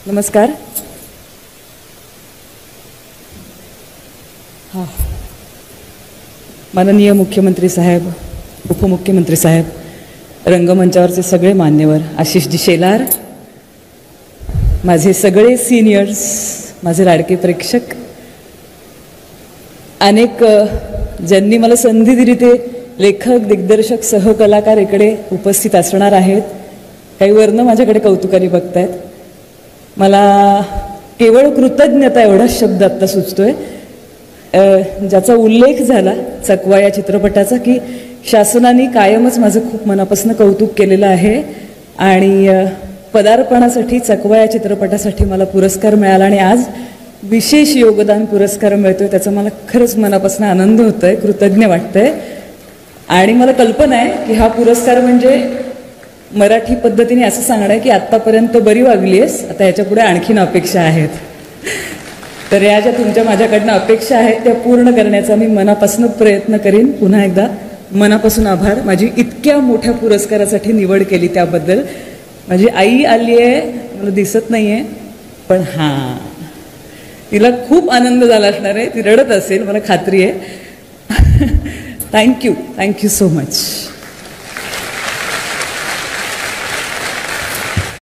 नमस्कार. माननीय मुख्यमंत्री साहेब, उपमुख्यमंत्री साहेब, रंगमंचावरचे सगळे मान्यवर, आशिषजी शेलार, माझे सगळे सिनियर्स, माझे लाडके प्रेक्षक, अनेक ज्यांनी मला संधी दिली ते लेखक, दिग्दर्शक, सहकलाकार इकडे उपस्थित असणार आहेत. काही वर्ण माझ्याकडे कौतुकाने बघतायत. मला केवळ कृतज्ञता एवढाच शब्द आत्ता सुचतोय, ज्याचा उल्लेख झाला चकवा या चित्रपटाचा, की शासनाने कायमच माझं खूप मनापासून कौतुक केलेलं आहे आणि पदार्पणासाठी चकवा या चित्रपटासाठी मला पुरस्कार मिळाला आणि आज विशेष योगदान पुरस्कार मिळतोय. त्याचा मला खरंच मनापासून आनंद होतोय, कृतज्ञ वाटतंय. आणि मला कल्पना आहे की हा पुरस्कार म्हणजे मराठी पद्धतीने असं सांगणं आहे की आत्तापर्यंत बरी वागली आहेस, आता याच्या पुढे आणखीन अपेक्षा आहेत. तर या ज्या तुमच्या माझ्याकडनं अपेक्षा आहेत त्या पूर्ण करण्याचा मी मनापासून प्रयत्न करीन. पुन्हा एकदा मनापासून आभार. माझी इतक्या मोठ्या पुरस्कारासाठी निवड केली त्याबद्दल. माझी आई आली आहे, मला दिसत नाही आहे, पण हां, तिला खूप आनंद झाला असणार आहे, ती रडत असेल मला खात्री आहे. Thank you so much.